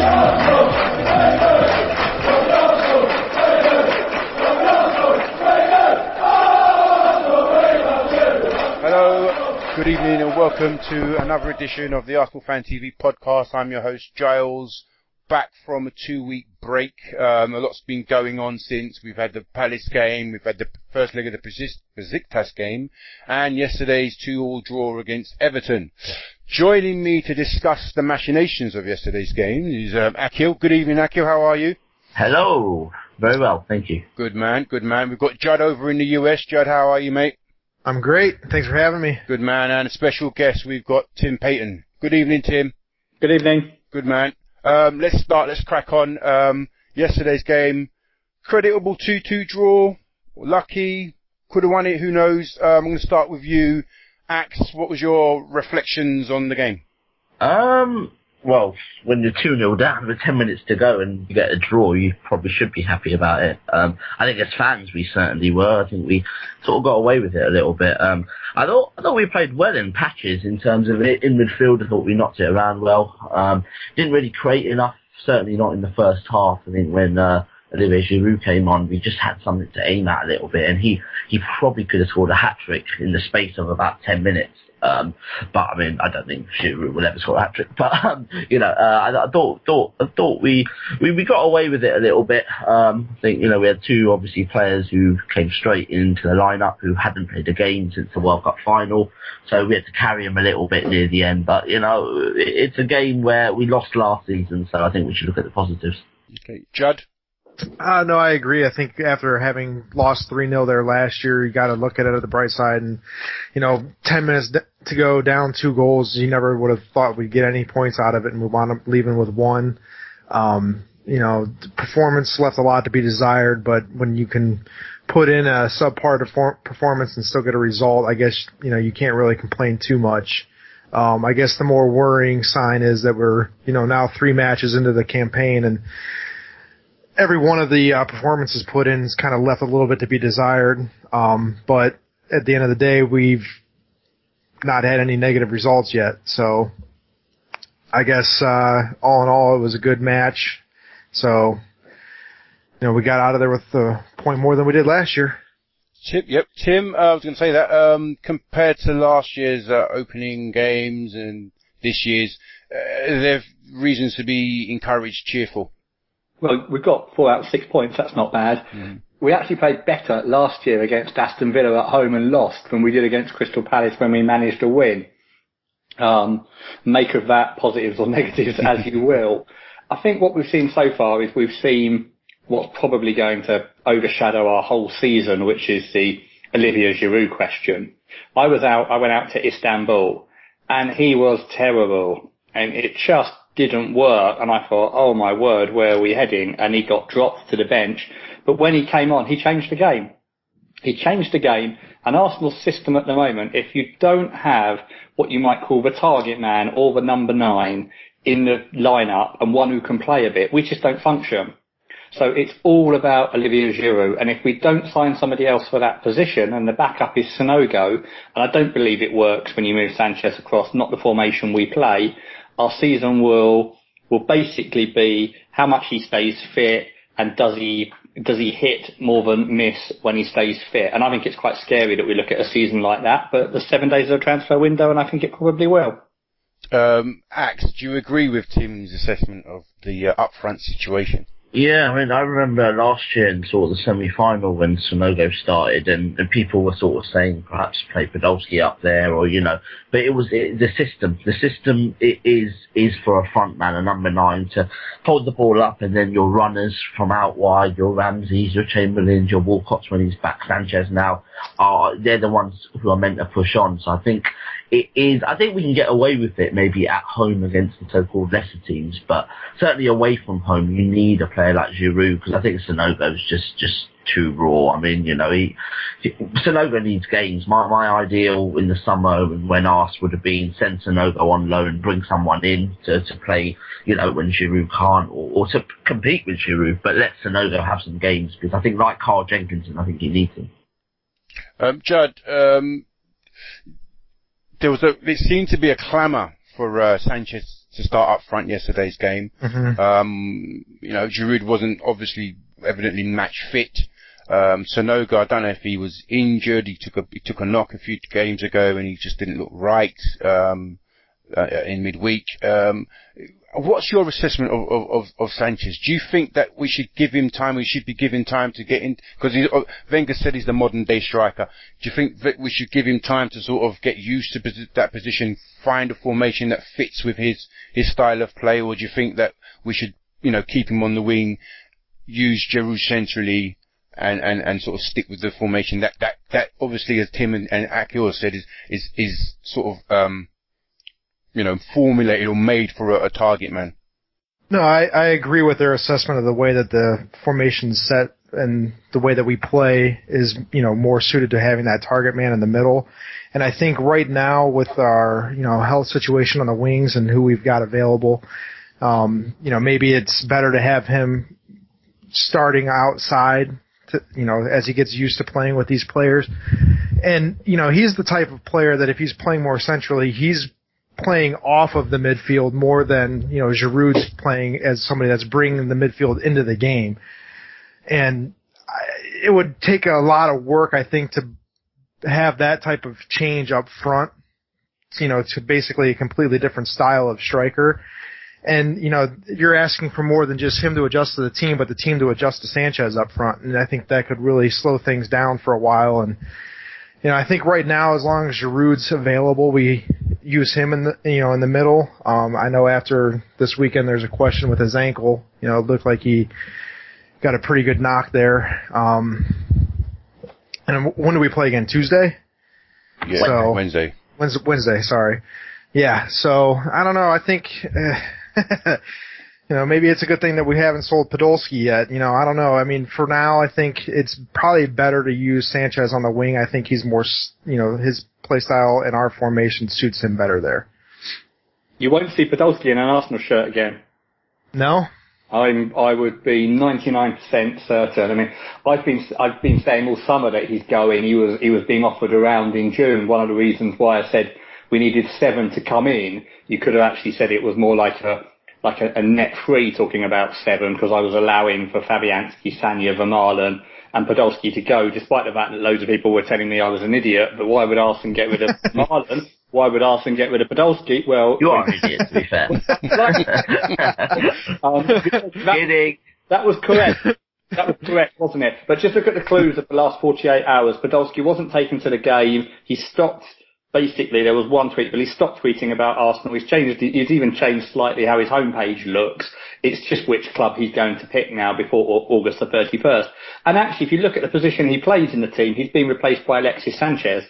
Good evening and welcome to another edition of the Arsenal Fan TV podcast. I'm your host Giles, back from a 2-week break. A lot's been going on since. We've had the Palace game, we've had the first leg of the Besiktas game, and yesterday's 2-2 draw against Everton. Joining me to discuss the machinations of yesterday's game is Akil. Good evening, Akil. How are you? Hello. Very well, thank you. Good man, good man. We've got Judd over in the US. Judd, how are you, mate? I'm great. Thanks for having me. Good man, and a special guest, we've got Tim Payton. Good evening, Tim. Good evening. Good man. Let's crack on. Yesterday's game, creditable 2-2 draw, lucky, could have won it, who knows. I'm going to start with you. Axe, what was your reflections on the game? Well, when you're 2-0 down with 10 minutes to go and you get a draw, you probably should be happy about it. I think as fans we certainly were. I think we sort of got away with it a little bit. I thought we played well in patches in terms of it. In midfield, I thought we knocked it around well. Didn't really create enough, certainly not in the first half. I think when Olivier Giroud came on, we just had something to aim at a little bit, and he probably could have scored a hat-trick in the space of about 10 minutes. But I mean, I don't think Giroud will ever score a hat-trick. But I thought we got away with it a little bit. I think we had two obviously players who came straight into the lineup who hadn't played a game since the World Cup final, so we had to carry them a little bit near the end. But it's a game where we lost last season, so I think we should look at the positives. Okay, Judd. No, I agree. I think after having lost 3-0 there last year, you got to look at it at the bright side. And 10 minutes to go, down 2 goals, you never would have thought we'd get any points out of it, and we wound up leaving with 1. The performance left a lot to be desired, but when you can put in a subpar performance and still get a result, I guess you can't really complain too much. I guess the more worrying sign is that we're now 3 matches into the campaign, and every one of the performances put in has kind of left a little bit to be desired. But at the end of the day, we've not had any negative results yet. So I guess all in all, it was a good match. So we got out of there with a point more than we did last year. Tim, I was going to say that compared to last year's opening games and this year's, there are reasons to be encouraged, cheerful. Well, we've got 4 out of 6 points. That's not bad. Mm. We actually played better last year against Aston Villa at home and lost than we did against Crystal Palace when we managed to win. Make of that positives or negatives as you will. I think what we've seen so far is we've seen what's probably going to overshadow our whole season, which is the Olivier Giroud question. I went out to Istanbul, and he was terrible, and it just didn't work, and I thought, oh my word, where are we heading? And he got dropped to the bench. But when he came on, he changed the game. He changed the game, and Arsenal's system at the moment, if you don't have what you might call the target man or the number 9 in the lineup and one who can play a bit, we just don't function. So it's all about Olivier Giroud, and if we don't sign somebody else for that position, and the backup is Sanogo, and I don't believe it works when you move Sanchez across, not the formation we play, our season will basically be how much he stays fit, and does he hit more than miss when he stays fit. And I think it's quite scary that we look at a season like that, but the 7 days of the transfer window, and I think it probably will. Axe, do you agree with Tim's assessment of the up-front situation? Yeah, I mean, I remember last year in sort of the semi-final when Sanogo started, and people were sort of saying perhaps play Podolski up there, or but it was the system. The system is for a front man, a number 9, to hold the ball up, and then your runners from out wide, your Ramseys, your Chamberlains, your Walcotts when he's back, Sanchez now, they're the ones who are meant to push on. So I think I think we can get away with it maybe at home against the so-called lesser teams, but certainly away from home, you need a player like Giroud, because I think Sanogo's just too raw. I mean, Sanogo needs games. My ideal in the summer when asked would have been send Sanogo on loan, bring someone in to play, when Giroud can't, or to compete with Giroud, but let Sanogo have some games, because I think like Carl Jenkinson, I think he needs him. Judd, there seemed to be a clamour for Sanchez to start up front yesterday's game. Mm-hmm. Giroud wasn't obviously evidently match fit. Sonoga, I don't know if he was injured. He took a knock a few games ago, and he just didn't look right in midweek. What's your assessment of Sanchez? Do you think that we should give him time? We should be giving time to get in, because Wenger said he's the modern day striker. Do you think that we should give him time to sort of get used to that position, find a formation that fits with his style of play, or do you think that we should, keep him on the wing, use Giroud centrally, and sort of stick with the formation that obviously, as Tim and Akil said, is sort of formulated or made for a target man? No, I agree with their assessment of the way that the formation's set and the way that we play is, more suited to having that target man in the middle. And I think right now with our, health situation on the wings and who we've got available, maybe it's better to have him starting outside as he gets used to playing with these players. And, he's the type of player that if he's playing more centrally, he's playing off of the midfield more than, Giroud's playing as somebody that's bringing the midfield into the game. And it would take a lot of work, I think, to have that type of change up front, to basically a completely different style of striker. And, you're asking for more than just him to adjust to the team, but the team to adjust to Sanchez up front. And I think that could really slow things down for a while. And, I think right now, as long as Giroud's available, we use him in the middle. I know after this weekend, there's a question with his ankle. It looked like he got a pretty good knock there. And when do we play again? Tuesday? Yeah, so, Wednesday. Wednesday, sorry. Yeah, so I don't know. I think, maybe it's a good thing that we haven't sold Podolski yet. I don't know. I mean, for now, I think it's probably better to use Sanchez on the wing. I think he's more, his play style and our formation suits him better there. You won't see Podolski in an Arsenal shirt again. No? I would be 99% certain. I mean, I've been saying all summer that he's going. He was being offered around in June. One of the reasons why I said we needed 7 to come in, you could have actually said it was more like a net free, talking about 7, because I was allowing for Fabianski, Sanya, Vermaelen and Podolski to go, despite the fact that loads of people were telling me I was an idiot. But why would Arsene get rid of Vermaelen? Why would Arsene get rid of Podolski? Well, you are an idiot, to be fair. Kidding. That was correct. That was correct, wasn't it? But just look at the clues of the last 48 hours. Podolski wasn't taken to the game. He stopped. Basically, there was one tweet, but he stopped tweeting about Arsenal. He's even changed slightly how his homepage looks. It's just which club he's going to pick now before August the 31st. And actually, if you look at the position he plays in the team, he's been replaced by Alexis Sanchez.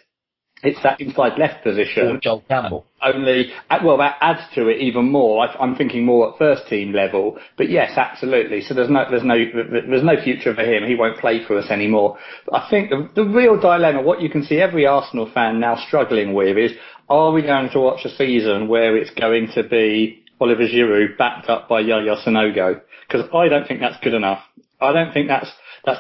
It's that inside left position. Or Joel Campbell. That adds to it even more. I'm thinking more at first team level. But yes, absolutely. So there's no future for him. He won't play for us anymore. I think the real dilemma, what you can see every Arsenal fan now struggling with, is: are we going to watch a season where it's going to be Olivier Giroud backed up by Yaya Sanogo? Because I don't think that's good enough. I don't think that's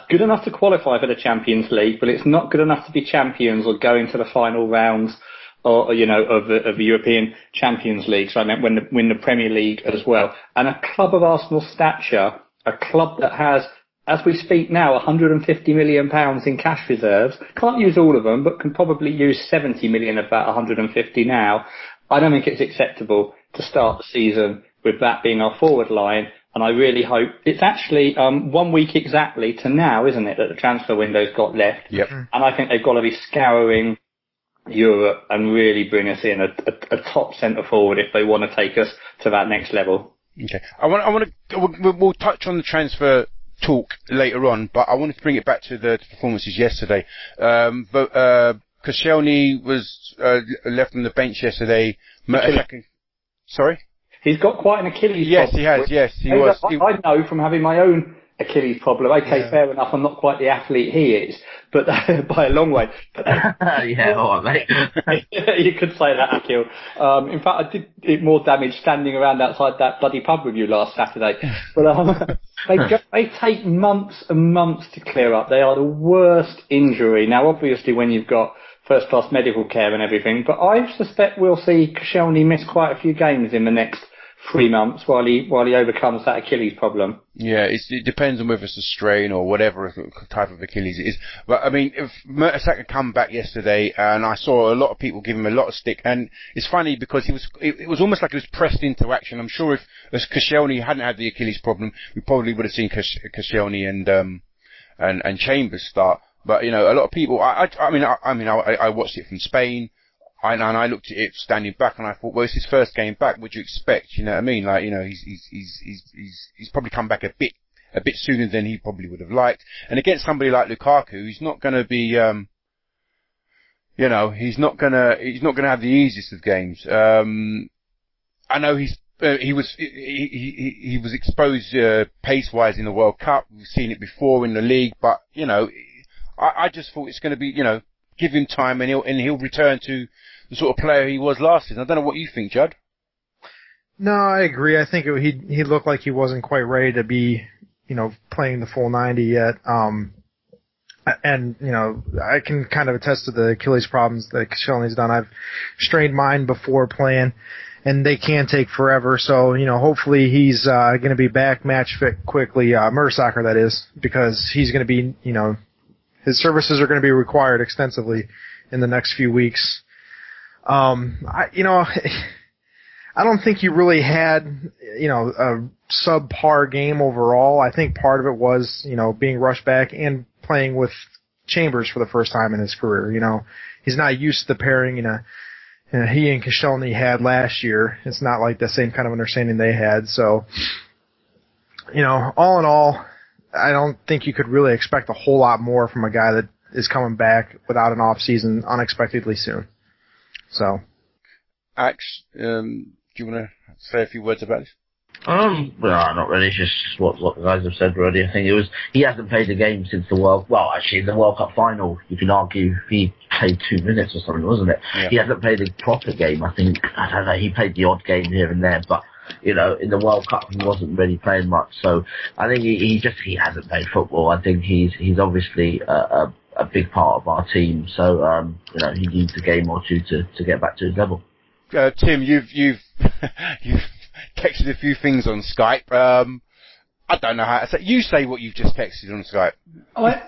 good enough to qualify for the Champions League, but it's not good enough to be champions or go into the final rounds of the European Champions League. So I meant win the Premier League as well. And a club of Arsenal's stature, a club that has, as we speak now, £150 million in cash reserves, can't use all of them, but can probably use 70 million of that 150 now. I don't think it's acceptable to start the season with that being our forward line. And I really hope it's actually 1 week exactly to now, isn't it, that the transfer window's got left? Yep. And I think they've got to be scouring Europe and really bring us in a top centre forward if they want to take us to that next level. Okay. We'll touch on the transfer talk later on, but I wanted to bring it back to the performances yesterday. Koscielny was left on the bench yesterday. Sorry? He's got quite an Achilles problem. Yes, he has. Yes, he was. I know from having my own Achilles problem. Okay, yeah. Fair enough. I'm not quite the athlete he is, but by a long way. Yeah, all right, mate. You could say that, Akil. In fact, I did more damage standing around outside that bloody pub with you last Saturday. But they take months and months to clear up. They are the worst injury. Now, obviously, when you've got first-class medical care and everything, but I suspect we'll see Koscielny miss quite a few games in the next 3 months while he overcomes that Achilles problem. Yeah, it depends on whether it's a strain or whatever type of Achilles it is. But I mean, if Mertesacker come back yesterday, and I saw a lot of people give him a lot of stick, and it's funny because it was almost like he was pressed into action. I'm sure if Koscielny hadn't had the Achilles problem, we probably would have seen Koscielny and Chambers start. But you know, a lot of people. I watched it from Spain. And I looked at it standing back, and I thought, well, it's his first game back. What do you expect? You know what I mean? Like, you know, he's probably come back a bit sooner than he probably would have liked. And against somebody like Lukaku, he's not going to be, he's not going to have the easiest of games. I know he was exposed pace-wise in the World Cup. We've seen it before in the league, but you know, I just thought it's going to be, you know, give him time, and he'll return to the sort of player he was last season. I don't know what you think, Judd. No, I agree. I think he looked like he wasn't quite ready to be, you know, playing the full 90 yet. And, you know, I can kind of attest to the Achilles problems that Koscielny's done. I've strained mine before playing, and they can take forever. So, you know, hopefully he's going to be back match fit quickly. Mertesacker, that is, because he's going to be, you know, his services are going to be required extensively in the next few weeks. I don't think he really had, you know, a subpar game overall. I think part of it was, you know, being rushed back and playing with Chambers for the first time in his career. You know, he's not used to the pairing, he and Koscielny had last year. It's not like the same kind of understanding they had. So, you know, all in all, I don't think you could really expect a whole lot more from a guy that is coming back without an off season unexpectedly soon. So, Ax, do you want to say a few words about this? Well, not really. It's just what the guys have said already. I think he hasn't played a game since the World Cup final. You can argue he played 2 minutes or something, wasn't it? Yeah. He hasn't played a proper game. I think, I don't know, he played the odd game here and there, but you know, in the World Cup he wasn't really playing much. So I think he hasn't played football. I think he's obviously a big part of our team. So you know, he needs a game or two to get back to his level. Tim, you've texted a few things on Skype. I don't know how to say. You say what you've just texted on Skype. I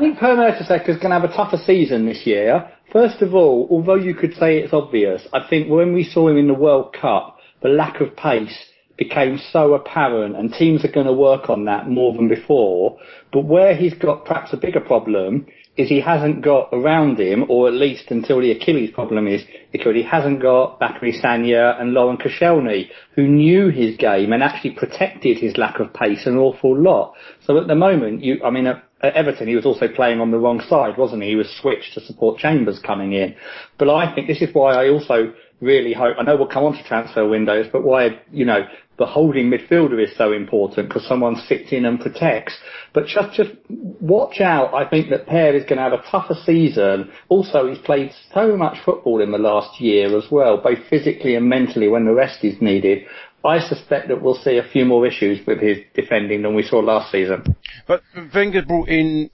think Per Mertesacker is going to have a tougher season this year. First of all, although you could say it's obvious, I think when we saw him in the World Cup, the lack of pace became so apparent, and teams are going to work on that more than before. But where he's got perhaps a bigger problem is he hasn't got around him, or at least until the Achilles problem is, because he hasn't got Bakary Sagna and Laurent Koscielny, who knew his game and actually protected his lack of pace an awful lot. So at the moment, at Everton, he was also playing on the wrong side, wasn't he? He was switched to support Chambers coming in. But I think this is why I also really hope, I know we'll come on to transfer windows, but why, you know, the holding midfielder is so important, because someone sits in and protects. But just watch out. I think that Per is going to have a tougher season. Also, he's played so much football in the last year as well, both physically and mentally when the rest is needed. I suspect that we'll see a few more issues with his defending than we saw last season. But Wenger brought in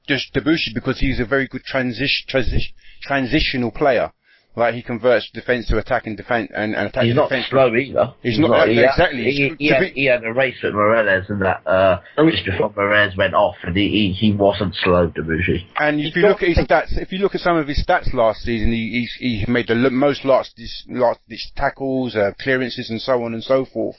just Debuchy because he's a very good transitional player. Like, he converts defence to attack and defence and attack. He's not slow either. He's not exactly. He had a race with Morelos, and that just before Morelos went off, and he wasn't slow, Debuchy. And if you look at his stats, if you look at some of his stats last season, he made the most last tackles, clearances, and so on and so forth.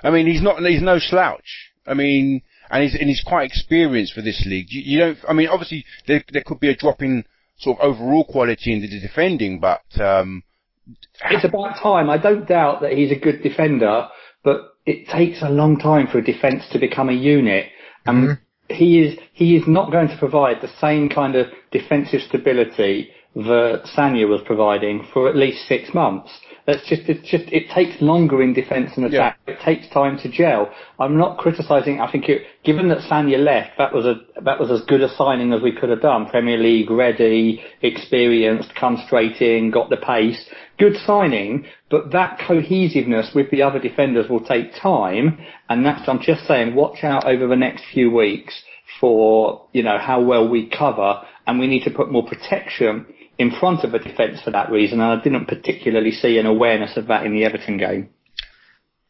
I mean, he's no slouch. I mean, and he's quite experienced for this league. You don't. I mean, obviously there could be a drop in sort of overall quality in the defending, but it's about time. I don't doubt that he's a good defender, but it takes a long time for a defence to become a unit, and he is not going to provide the same kind of defensive stability that Sagna was providing for at least 6 months. It takes longer in defence and attack. Yeah. It takes time to gel. I'm not criticising. I think given that Sagna left, that was as good a signing as we could have done. Premier League ready, experienced, come straight in, got the pace. Good signing, but that cohesiveness with the other defenders will take time, and I'm just saying, watch out over the next few weeks for, you know, how well we cover, and we need to put more protection in front of a defence for that reason, and I didn't particularly see an awareness of that in the Everton game.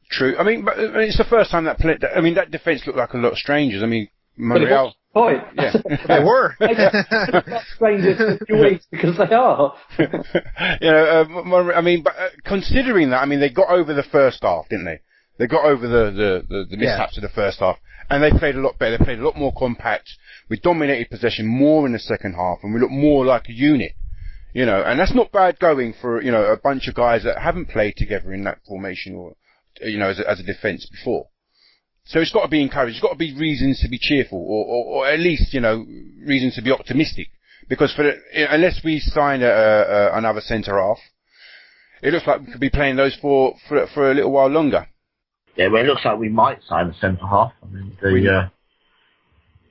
True. I mean, but it's the first time that that defence looked like a lot of strangers. I mean, Monreal. Point. Yeah. They were. Strangers for 2 weeks because they are. But considering that, I mean, they got over the first half, didn't they? They got over the mishaps of the first half, and they played a lot better. They played a lot more compact. We dominated possession more in the second half, and we looked more like a unit. And that's not bad going for a bunch of guys that haven't played together in that formation or as a defence before. So it's got to be encouraged. There's got to be reasons to be cheerful, or at least reasons to be optimistic. Because unless we sign another centre half, it looks like we could be playing those for a little while longer. Yeah, well, it looks like we might sign a centre half. I mean,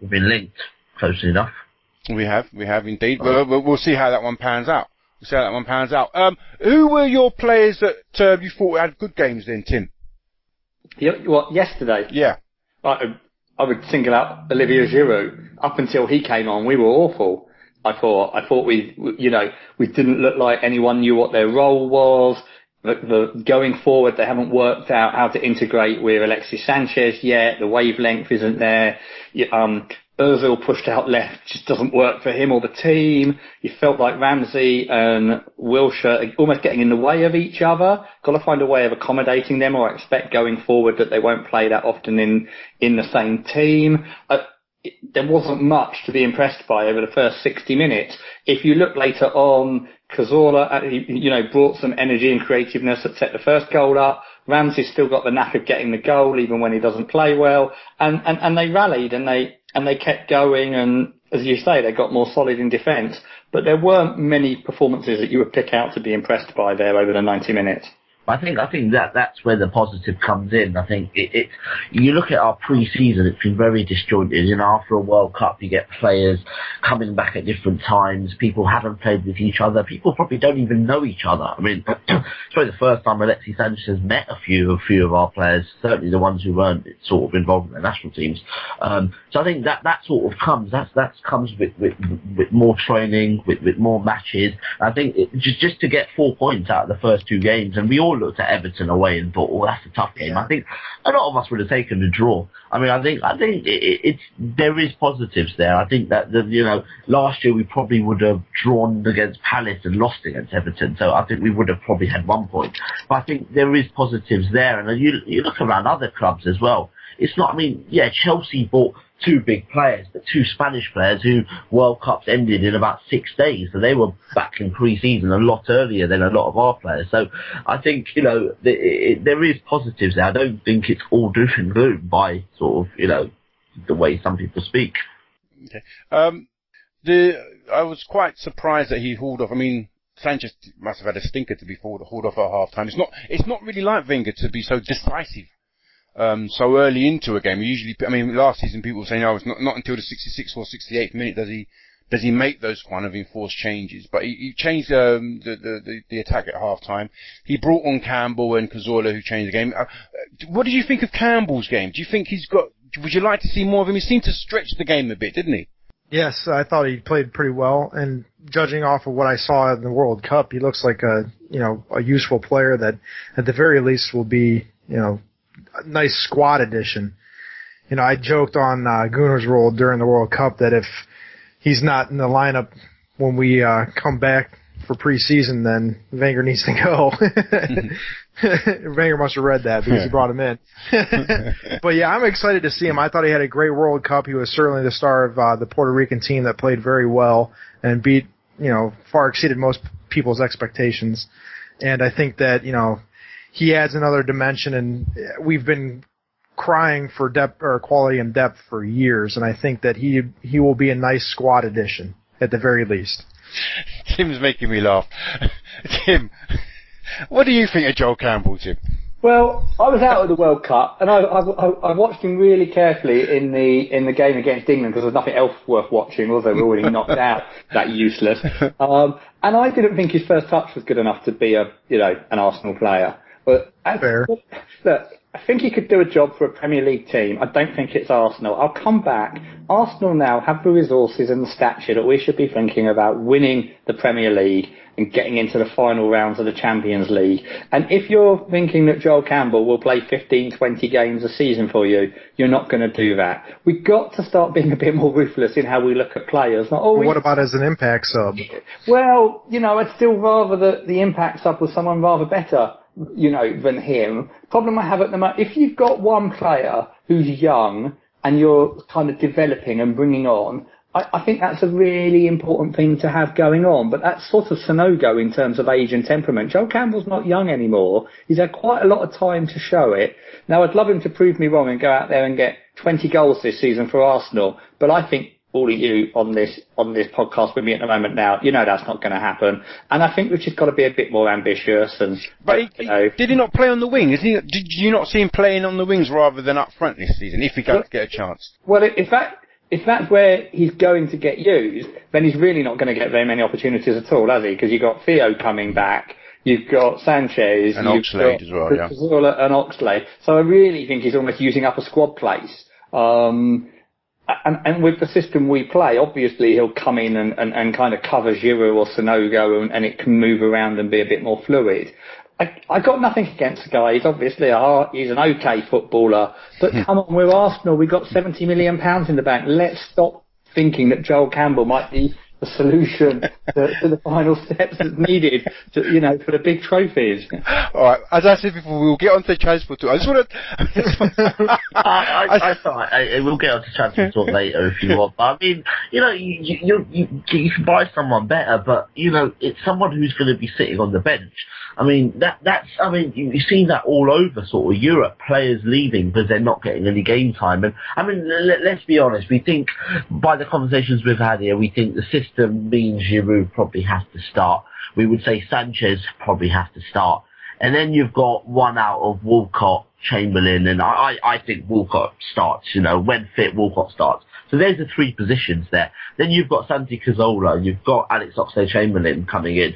we've been linked closely enough. We have indeed. We'll see how that one pans out. Who were your players that you thought had good games then, Tim? Yesterday? Yeah. I would single out Olivier Giroud. Up until he came on, we were awful. I thought we didn't look like anyone knew what their role was. Going forward, they haven't worked out how to integrate with Alexis Sanchez yet. The wavelength isn't there. Ozil pushed out left just doesn't work for him or the team. You felt like Ramsey and Wilshere are almost getting in the way of each other. Got to find a way of accommodating them, or I expect going forward that they won't play that often in the same team. There wasn't much to be impressed by over the first 60 minutes. If you look later on, Cazorla, brought some energy and creativeness that set the first goal up. Ramsey's still got the knack of getting the goal even when he doesn't play well. And they rallied and they kept going, and as you say, they got more solid in defence. But there weren't many performances that you would pick out to be impressed by there over the 90 minutes. I think that's where the positive comes in. I think you look at our pre-season, it's been very disjointed. After a World Cup, you get players coming back at different times. People haven't played with each other. People probably don't even know each other. I mean, it's probably the first time Alexis Sanchez met a few of our players, certainly the ones who weren't sort of involved in the national teams. So I think that sort of comes with more training, with more matches. I think just to get 4 points out of the first two games, and we all looked at Everton away and thought, "Oh, that's a tough game." I think a lot of us would have taken a draw. I mean, I think there is positives there. I think that last year we probably would have drawn against Palace and lost against Everton, so I think we would have probably had 1 point. But I think there is positives there, and you look around other clubs as well. It's not. I mean, yeah, Chelsea bought two big players, but two Spanish players who World Cups ended in about 6 days, so they were back in pre-season a lot earlier than a lot of our players. So I think there is positives there. I don't think it's all doom and gloom by sort of the way some people speak. Okay. I was quite surprised that he hauled off. I mean, Sanchez must have had a stinker to be hauled off at half time. It's not really like Wenger to be so decisive. So early into a game. Usually, last season people were saying, "Oh, it's not until the 66th or 68th minute does he make those kind of enforced changes." But he changed the attack at half time. He brought on Campbell and Cazorla, who changed the game. What did you think of Campbell's game? Do you think would you like to see more of him? He seemed to stretch the game a bit, didn't he? Yes, I thought he played pretty well, and judging off of what I saw in the World Cup, he looks like a useful player that at the very least will be a nice squad addition. I joked on Gunner's role during the World Cup that if he's not in the lineup when we come back for preseason, then Wenger needs to go. Wenger must have read that because he brought him in. But yeah, I'm excited to see him. I thought he had a great World Cup. He was certainly the star of the Puerto Rican team that played very well and far exceeded most people's expectations. And I think that, he adds another dimension, and we've been crying for depth or quality and depth for years, and I think that he will be a nice squad addition at the very least. Tim's making me laugh. Tim, what do you think of Joel Campbell, Tim? Well, I was out of the World Cup, and I watched him really carefully in the game against England because there's nothing else worth watching, although we're already knocked out. That useless. And I didn't think his first touch was good enough to be an Arsenal player. But look, I think he could do a job for a Premier League team. I don't think it's Arsenal. I'll come back. Arsenal now have the resources and the stature that we should be thinking about winning the Premier League and getting into the final rounds of the Champions League. And if you're thinking that Joel Campbell will play 15, 20 games a season for you, you're not going to do that. We've got to start being a bit more ruthless in how we look at players. Not always. What about as an impact sub? Well, I'd still rather the impact sub was someone rather better, than him. Problem I have at the moment, if you've got one player who's young and you're kind of developing and bringing on, I think that's a really important thing to have going on. But that's sort of Sonogo in terms of age and temperament. Joel Campbell's not young anymore. He's had quite a lot of time to show it. Now, I'd love him to prove me wrong and go out there and get 20 goals this season for Arsenal. But I think all of you on this podcast with me at the moment now, that's not going to happen. And I think we've just got to be a bit more ambitious. But did he not play on the wing? Did you not see him playing on the wings rather than up front this season, if he does get a chance? Well, if that's where he's going to get used, then he's really not going to get very many opportunities at all, has he? Because you've got Theo coming back, you've got Sanchez, and Oxlade as well, yeah. And Oxlade. So I really think he's almost using up a squad place. And with the system we play, obviously he'll come in and kind of cover Giroud or Sonogo, and it can move around and be a bit more fluid. I got nothing against the guy. He's obviously he's an okay footballer. But come on, we're Arsenal. We've got £70 million in the bank. Let's stop thinking that Joel Campbell might be the solution to the final steps that's needed for the big trophies. All right, as I said before, we'll get on to transfer talk. I just want to. We'll get on to transfer talk later if you want. But I mean, you can buy someone better, but it's someone who's going to be sitting on the bench. I mean, you've seen that all over sort of Europe, players leaving because they're not getting any game time. And I mean, let's be honest, we think, by the conversations we've had here, we think the system means Giroud probably has to start. We would say Sanchez probably has to start. And then you've got one out of Walcott, Chamberlain, and I think Walcott starts, when fit, Walcott starts. So there's the three positions there. Then you've got Santi Cazorla, you've got Alex Oxlade-Chamberlain coming in.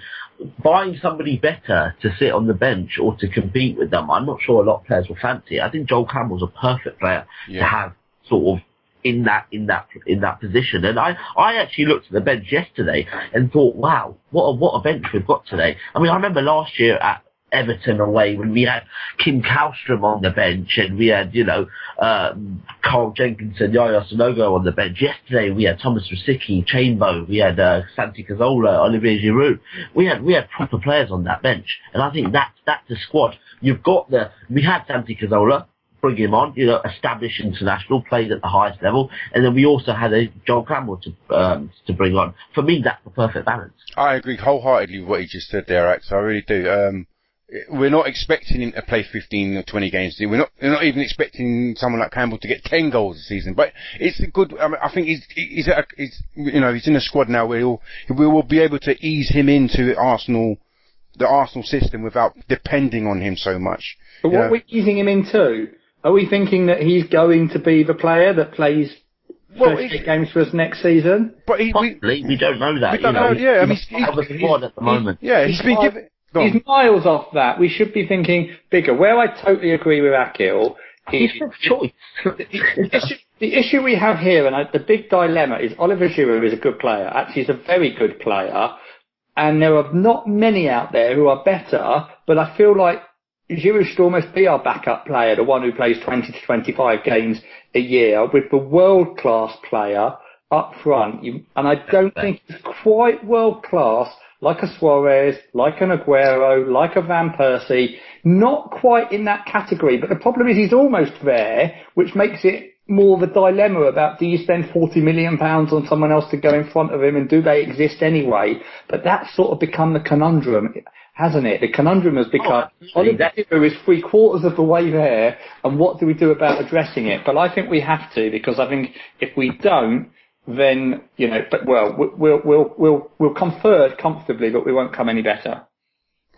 Buying somebody better to sit on the bench or to compete with them, I'm not sure a lot of players will fancy it. I think Joel Campbell's a perfect player to have sort of in that position. And I actually looked at the bench yesterday and thought, wow, what a bench we've got today. I mean, I remember last year at Everton away when we had Kim Kallstrom on the bench and we had, Carl Jenkins and Yaya Sonogo on the bench. Yesterday we had Thomas Rosicky, Chambo, we had Santi Cazorla, Olivier Giroud. We had proper players on that bench, and I think that's the squad. We had Santi Cazorla, bring him on, established international, played at the highest level, and then we also had a Joel Campbell to bring on. For me, that's the perfect balance. I agree wholeheartedly with what you just said there, Ax. I really do. We're not expecting him to play 15 or 20 games. We're not even expecting someone like Campbell to get 10 goals a season. But it's a good. I mean, I think he's in a squad now where we will be able to ease him into the Arsenal system without depending on him so much. But what are we easing him into? Are we thinking that he's going to be the player that plays 38 games for us next season? But we don't know that. We don't know. Yeah, I mean, he's the squad at the moment. He's been given. He's miles off that. We should be thinking bigger. Where I totally agree with Akil is choice. The issue we have here, and the big dilemma, is Olivier Giroud is a good player. Actually, he's a very good player, and there are not many out there who are better. But I feel like Giroud should almost be our backup player, the one who plays 20 to 25 games a year, with the world-class player up front. And I don't think he's quite world-class, like a Suarez, like an Aguero, like a Van Persie, not quite in that category. But the problem is he's almost there, which makes it more of a dilemma about, do you spend £40 million on someone else to go in front of him, and do they exist anyway? But that's sort of become the conundrum, hasn't it? The conundrum has become, Olivier Giroud is 3/4 of the way there, and what do we do about addressing it? But I think we have to, because I think if we don't, then, we'll come third comfortably, but we won't come any better.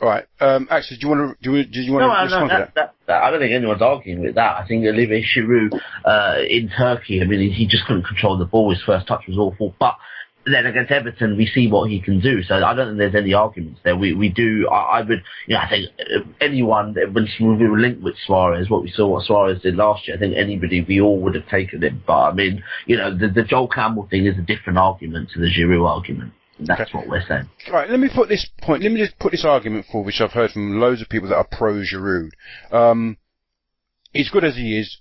All right. Actually, do you want to respond to that? I don't think anyone's arguing with that. I think Olivier Giroud in Turkey, I mean, he just couldn't control the ball. His first touch was awful. But then against Everton, we see what he can do. So I don't think there's any arguments there. We do. I would. I think anyone when we were linked with Suarez, what we saw what Suarez did last year. I think anybody, we all would have taken him. But I mean, the Joel Campbell thing is a different argument to the Giroud argument. That's what we're saying. Right. Let me just put this argument forward, which I've heard from loads of people that are pro Giroud. He's good as he is.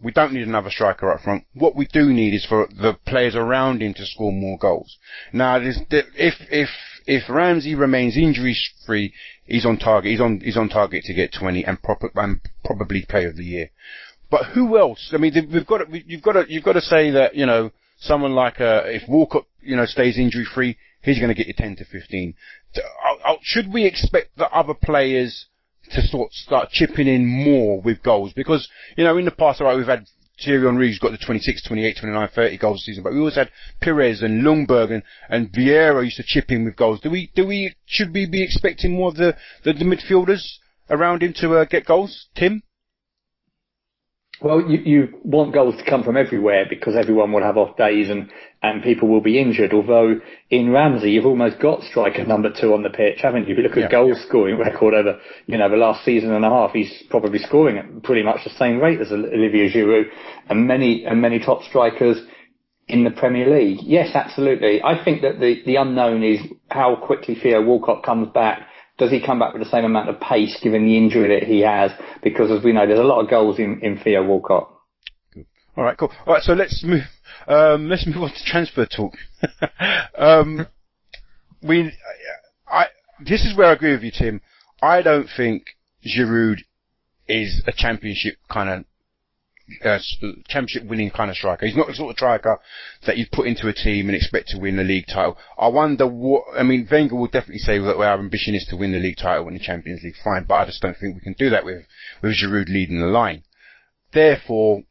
We don't need another striker up front. What we do need is for the players around him to score more goals. Now, if Ramsey remains injury free, he's on target. He's on target to get 20 and probably Player of the Year. But who else? I mean, you've got to say that someone like if Walcott stays injury free, he's going to get you 10 to 15. Should we expect the other players to start chipping in more with goals? Because, in the past, we've had Thierry Henry, who's got the 26, 28, 29, 30 goals a season, but we always had Perez and Ljungberg and Vieira used to chip in with goals. Should we be expecting more of the midfielders around him to get goals? Tim? Well, you want goals to come from everywhere because everyone will have off days and people will be injured. Although in Ramsey, you've almost got striker number 2 on the pitch, haven't you? If you look at goal scoring record over, the last season and a half, he's probably scoring at pretty much the same rate as Olivier Giroud and many top strikers in the Premier League. Yes, absolutely. I think that the unknown is how quickly Theo Walcott comes back. Does he come back with the same amount of pace given the injury that he has? Because as we know, there's a lot of goals in Theo Walcott. All right, cool. All right, so let's move on to transfer talk. This is where I agree with you, Tim. I don't think Giroud is a championship winning kind of striker. He's not the sort of striker that you put into a team and expect to win the league title. I wonder Wenger will definitely say that our ambition is to win the league title and the Champions League, fine, but I just don't think we can do that with Giroud leading the line. Therefore,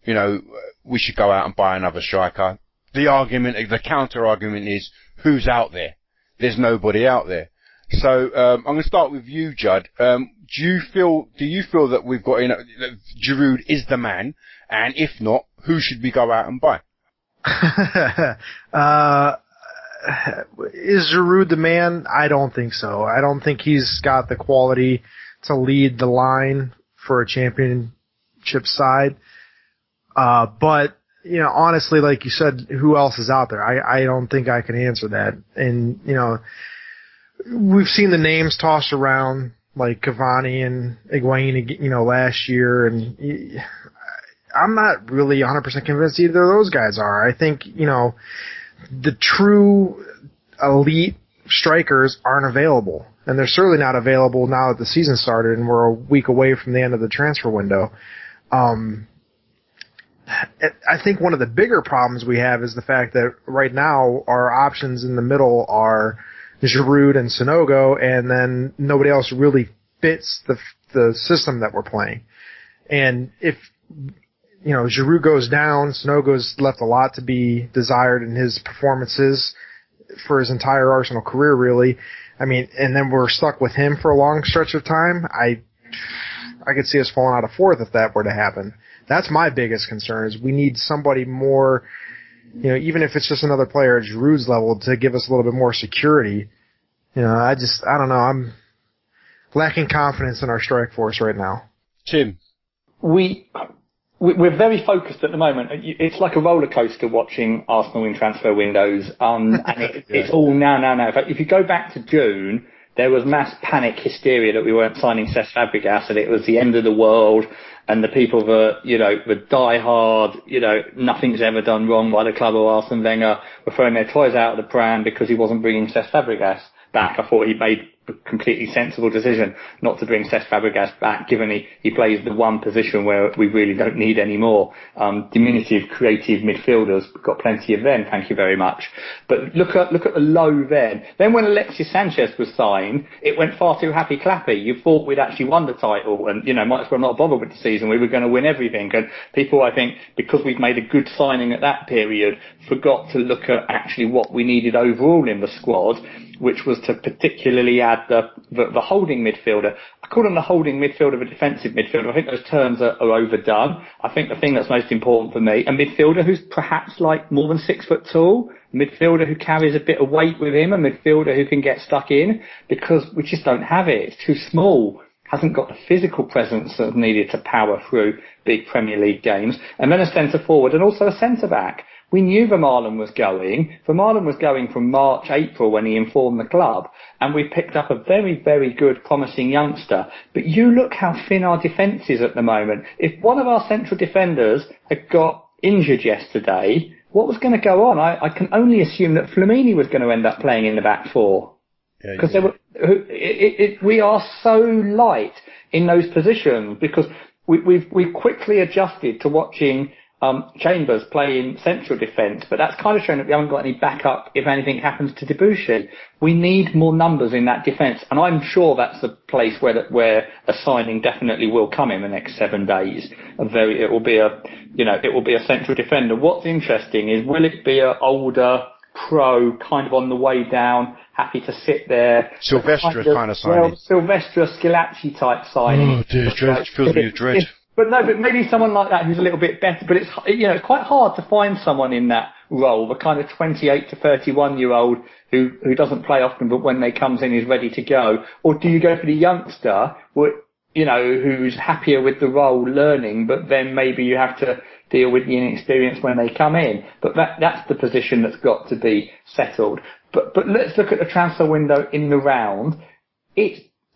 we should go out and buy another striker. The counter argument is, who's out there? There's nobody out there. So, I'm going to start with you, Judd. Do you feel that we've got that Giroud is the man? And if not, who should we go out and buy? Is Giroud the man? I don't think so. I don't think he's got the quality to lead the line for a championship side. But, honestly, like you said, who else is out there? I don't think I can answer that. And, we've seen the names tossed around, like Cavani and Higuain, last year, and I'm not really 100% convinced either of those guys are. I think, the true elite strikers aren't available, and they're certainly not available now that the season started and we're a week away from the end of the transfer window. I think one of the bigger problems we have is the fact that right now our options in the middle are Giroud and Sanogo, and then nobody else really fits the system that we're playing. And if Giroud goes down, Sanogo's left a lot to be desired in his performances for his entire Arsenal career, really. I mean, and then we're stuck with him for a long stretch of time. I could see us falling out of fourth if that were to happen. That's my biggest concern, is we need somebody more, even if it's just another player at Giroud's level, to give us a little bit more security. I don't know. I'm lacking confidence in our strike force right now. Tim? We're very focused at the moment. It's like a roller coaster watching Arsenal in transfer windows, and it's all now. In fact, if you go back to June, there was mass panic hysteria that we weren't signing Cesc Fabregas, and it was the end of the world, and the people were die hard, nothing's ever done wrong by the club or Arsene Wenger were throwing their toys out of the pram because he wasn't bringing Cesc Fabregas back. I thought he made a completely sensible decision not to bring Cesc Fabregas back, given he plays the one position where we really don't need any more diminutive, creative midfielders. We've got plenty of them, thank you very much. But look at the low then. Then when Alexis Sanchez was signed, it went far too happy clappy. You thought we'd actually won the title, and might as well not bother with the season. We were going to win everything, and people, I think, because we've made a good signing at that period, forgot to look at actually what we needed overall in the squad. which was to particularly add the holding midfielder. I call him the holding midfielder, the defensive midfielder. I think those terms are overdone. I think the thing that's most important for me, a midfielder who's perhaps like more than 6 foot tall, a midfielder who carries a bit of weight with him, a midfielder who can get stuck in, because we just don't have it. It's too small. Hasn't got the physical presence that's needed to power through big Premier League games. And then a centre forward and also a centre back. We knew Vermaelen was going. Vermaelen was going from March, April when he informed the club, and we picked up a very, very good, promising youngster. But you look how thin our defence is at the moment. If one of our central defenders had got injured yesterday, what was going to go on? I can only assume that Flamini was going to end up playing in the back four. Because we are so light in those positions, because we've quickly adjusted to watching Chambers play in central defence, but that's kind of shown that we haven't got any backup if anything happens to Debussy. We need more numbers in that defence, and I'm sure that's the place where a signing definitely will come in the next 7 days. It will be a central defender. What's interesting is, will it be an older pro, kind of on the way down, happy to sit there? Silvestre kind of signing. Well, Silvestre, Schilacci type signing. Oh dear, dread. It fills me with dread. But maybe someone like that who's a little bit better. But it's quite hard to find someone in that role, the kind of 28 to 31-year-old who doesn't play often, but when they comes in is ready to go. Or do you go for the youngster, who's happier with the role, learning, but then maybe you have to deal with the inexperience when they come in. But that's the position that's got to be settled. But let's look at the transfer window in the round.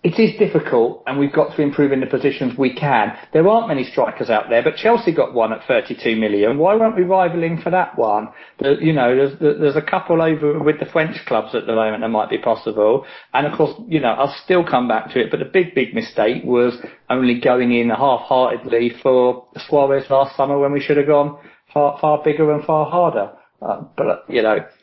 It is difficult, and we've got to improve in the positions we can. There aren't many strikers out there, but Chelsea got one at 32 million. Why weren't we rivaling for that one? There's a couple over with the French clubs at the moment that might be possible. And of course, I'll still come back to it, but the big mistake was only going in half-heartedly for Suarez last summer when we should have gone far bigger and far harder. But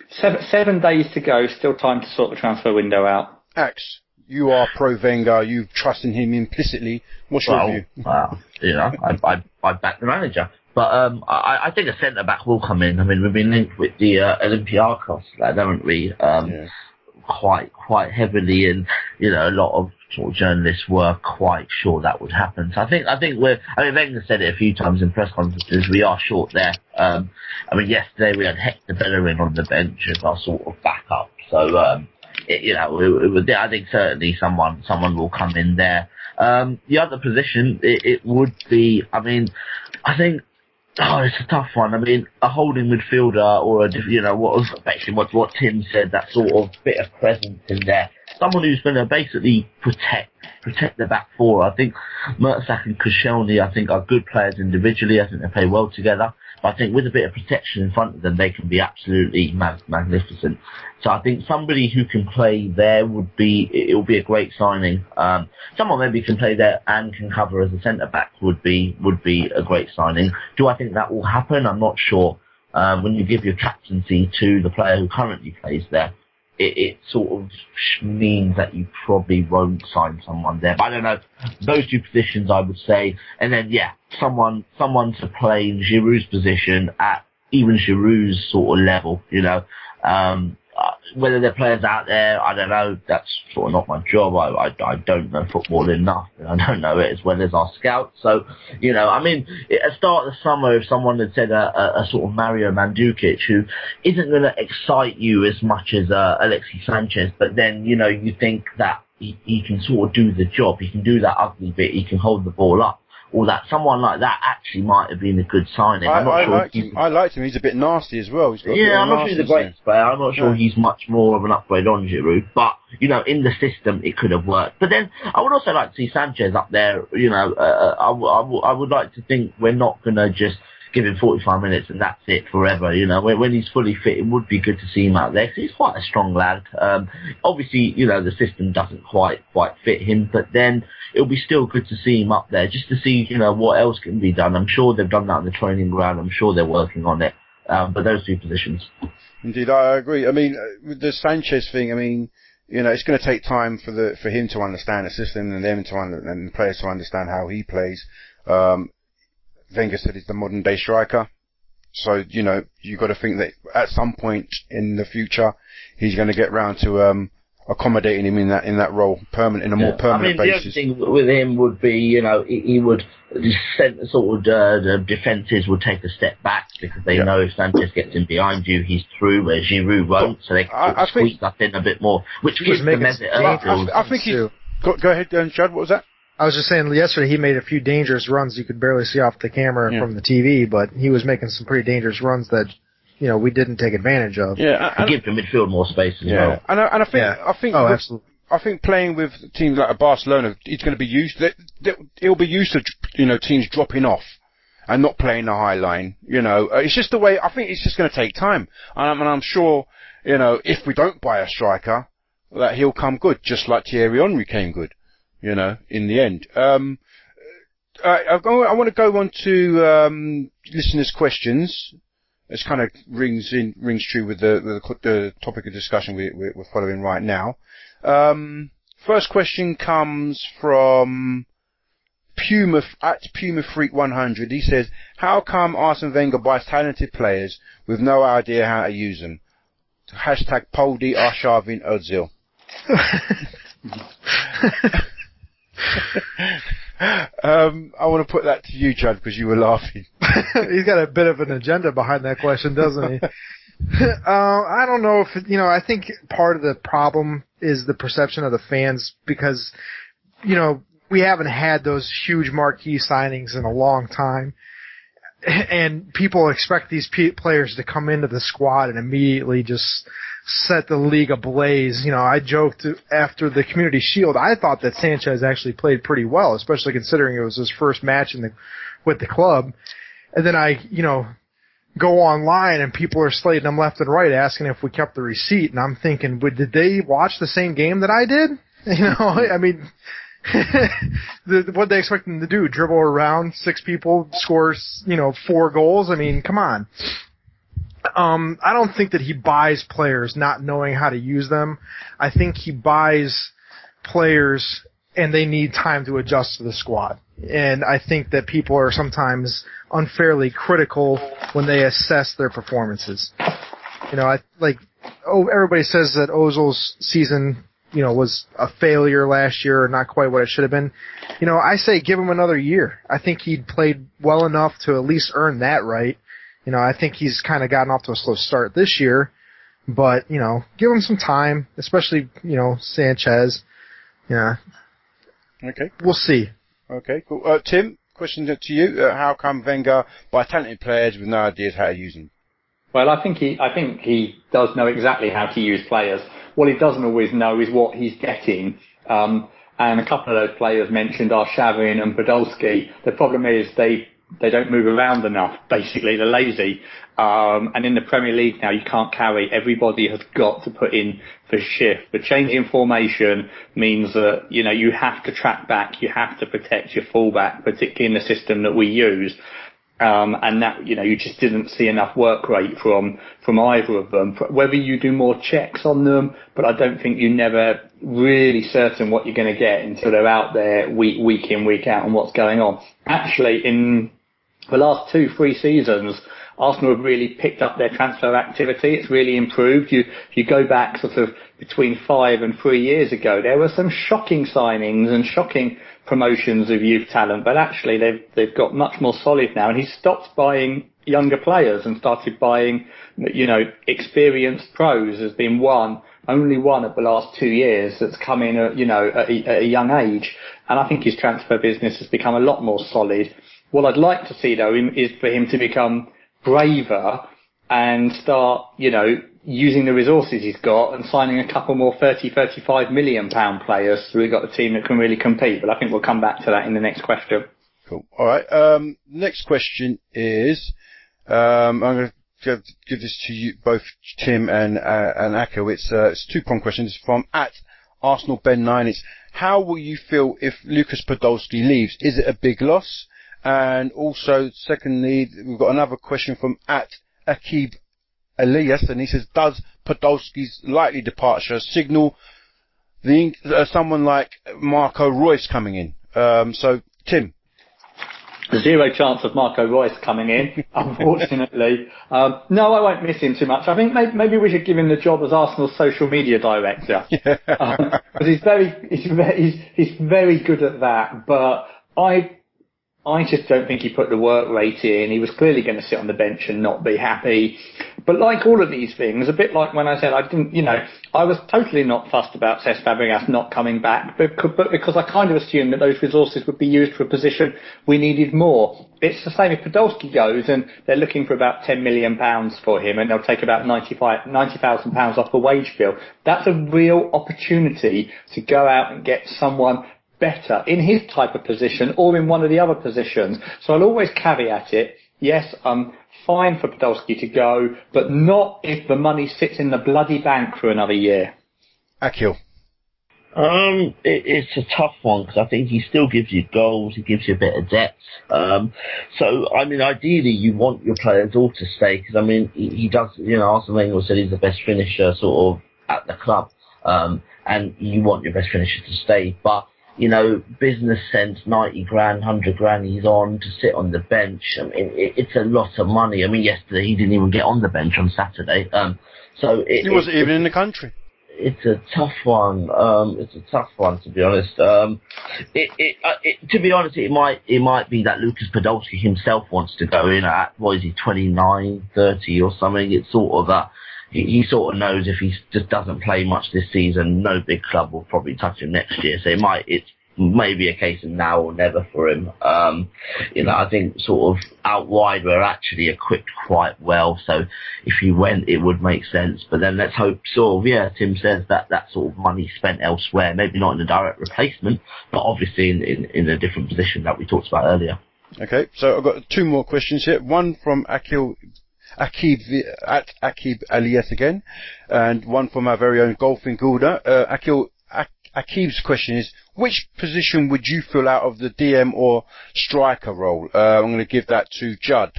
7 days to go, still time to sort the transfer window out. Axe. You are pro Wenger. You trust in him implicitly. What's your view? I back the manager, but I think a centre back will come in. I mean, we've been linked with the Olympiacos, haven't we? Quite heavily, and a lot of sort of journalists were quite sure that would happen. So I think Wenger said it a few times in press conferences. We are short there. Yesterday we had Hector Bellerin on the bench as our sort of backup. So. I think certainly someone will come in there. The other position, it would be, I think, it's a tough one. A holding midfielder or what Tim said, that sort of bit of presence in there. Someone who's going to basically protect the back four. I think Mertesacker and Koscielny, are good players individually. I think they play well together. But I think with a bit of protection in front of them, they can be absolutely magnificent. So I think somebody who can play there will be a great signing. Someone maybe can play there and can cover as a centre back would be a great signing. Do I think that will happen? I'm not sure. When you give your captaincy to the player who currently plays there, it sort of means that you probably won't sign someone there. But I don't know. Those two positions, I would say. And then, someone to play in Giroud's position at even Giroud's sort of level, Whether there are players out there, I don't know. That's sort of not my job. I don't know football enough. I don't know it as well as our scouts. So, at the start of the summer, if someone had said a sort of Mario Mandzukic, who isn't going to excite you as much as Alexis Sanchez, but then, you think that he can sort of do the job. He can do that ugly bit. He can hold the ball up. Or that someone like that actually might have been a good signing. I liked him. He's a bit nasty as well. I'm not sure he's a great player. I'm not sure he's much more of an upgrade on Giroud. But, in the system, it could have worked. But then, I would also like to see Sanchez up there. I would like to think we're not going to just give him 45 minutes and that's it forever. When he's fully fit, it would be good to see him out there, 'cause he's quite a strong lad. Obviously, the system doesn't quite fit him, but then it'll be still good to see him up there, just to see, what else can be done. I'm sure they've done that on the training ground. I'm sure they're working on it. But those two positions. Indeed, I agree. With the Sanchez thing, it's going to take time for him to understand the system and and the players to understand how he plays. Wenger said he's the modern day striker. So, you've got to think that at some point in the future, he's going to get round to accommodating him in that role in a more permanent basis. The other thing with him would be, he would the defences would take a step back because they know if Sanchez gets in behind you, he's through, where Giroud won't, so they can squeeze up in a bit more, which gives them I think he's... Go ahead, Judd, what was that? I was just saying, yesterday he made a few dangerous runs you could barely see off the camera from the TV, but he was making some pretty dangerous runs that, we didn't take advantage of. Yeah, and give the midfield more space as well. And I think, absolutely. I think playing with teams like Barcelona, he's going to be used. He'll be used to teams dropping off and not playing the high line. It's just the way. I think it's just going to take time, and I'm sure if we don't buy a striker, that he'll come good, just like Thierry Henry came good. In the end. I want to go on to listeners' questions. This kind of rings true with the topic of discussion we're following right now. First question comes from Puma Freak 100. He says, "How come Arsene Wenger buys talented players with no idea how to use them?" Hashtag Poldi Arshavin Ozil. I want to put that to you, Chad, because you were laughing. He's got a bit of an agenda behind that question, doesn't he? I don't know if, I think part of the problem is the perception of the fans because, we haven't had those huge marquee signings in a long time. And people expect these players to come into the squad and immediately just set the league ablaze. I joked after the Community Shield, I thought that Sanchez actually played pretty well, especially considering it was his first match with the club. And then I, go online and people are slating him left and right asking if we kept the receipt. And I'm thinking, did they watch the same game that I did? I mean, what they expect him to do? Dribble around 6 people, score, 4 goals? I mean, come on. I don't think that he buys players not knowing how to use them. I think he buys players and they need time to adjust to the squad. And I think that people are sometimes unfairly critical when they assess their performances. Everybody says that Ozil's season, was a failure last year or not quite what it should have been. I say give him another year. I think he'd played well enough to at least earn that right. I think he's kind of gotten off to a slow start this year, but, give him some time, especially, Sanchez. Yeah. Okay. We'll see. Okay, cool. Tim, question to you. How come Wenger buy talented players with no ideas how to use them? Well, I think he does know exactly how to use players. What he doesn't always know is what he's getting. And a couple of those players mentioned are Arshavin and Podolski. The problem is they don't move around enough, basically. They're lazy. And in the Premier League now, you can't carry. Everybody has got to put in for shift. The change in formation means that, you have to track back. You have to protect your fullback, particularly in the system that we use. And that, you just didn't see enough work rate from either of them. Whether you do more checks on them, but I don't think you're never really certain what you're going to get until they're out there week in, week out and what's going on. Actually, in the last 2-3 seasons, Arsenal have really picked up their transfer activity. It's really improved. You go back sort of between 5 and 3 years ago, there were some shocking signings and shocking promotions of youth talent, but actually they've got much more solid now. And he's stopped buying younger players and started buying, experienced pros. There's been only one of the last 2 years that's come in at a young age. And I think his transfer business has become a lot more solid. What I'd like to see, though, is for him to become braver and start, using the resources he's got and signing a couple more 30-35 million pound players so we've got a team that can really compete. But I think we'll come back to that in the next question. Cool. All right. Next question is, I'm going to give this to you, both Tim and Akko. It's a 2-pronged question. It's from @ArsenalBen9. It's, how will you feel if Lucas Podolski leaves? Is it a big loss? And also, secondly, we've got another question from @Akib Elias, and he says, does Podolski's likely departure signal someone like Marco Reus coming in? So, Tim. Zero chance of Marco Reus coming in, unfortunately. No, I won't miss him too much. I think maybe we should give him the job as Arsenal's social media director. Because he's very good at that. But I just don't think he put the work rate in. He was clearly going to sit on the bench and not be happy. But like all of these things, a bit like when I said I was totally not fussed about Cesc Fabregas not coming back, but because I kind of assumed that those resources would be used for a position we needed more. It's the same if Podolski goes and they're looking for about £10 million for him and they'll take about £90,000 off the wage bill. That's a real opportunity to go out and get someone better in his type of position or in one of the other positions. So I'll always caveat it. Yes, I'm fine for Podolski to go, but not if the money sits in the bloody bank for another year. Akil. It's a tough one because I think he still gives you goals, he gives you a bit of depth. So, I mean, ideally you want your players all to stay because, I mean, he does, Arsene Wenger said he's the best finisher sort of at the club, and you want your best finisher to stay, but business sense, 90 grand, 100 grand he's on to sit on the bench. I mean, it's a lot of money. I mean, yesterday he didn't even get on the bench on Saturday. So he wasn't even in the country. It's a tough one. It's a tough one, to be honest. To be honest, it might be that Lucas Podolski himself wants to go in at, 29, 30 or something. It's sort of that. He sort of knows if he just doesn't play much this season, no big club will probably touch him next year. So it's maybe a case of now or never for him. I think sort of out wide we're actually equipped quite well. So if he went, it would make sense. But then let's hope Tim says that sort of money spent elsewhere, maybe not in a direct replacement, but obviously in a different position that we talked about earlier. Okay, so I've got two more questions here. One from Akib Alias again, and one from our very own Golfing Gouda. Akib's question is, which position would you fill out of the DM or striker role? I'm going to give that to Judd.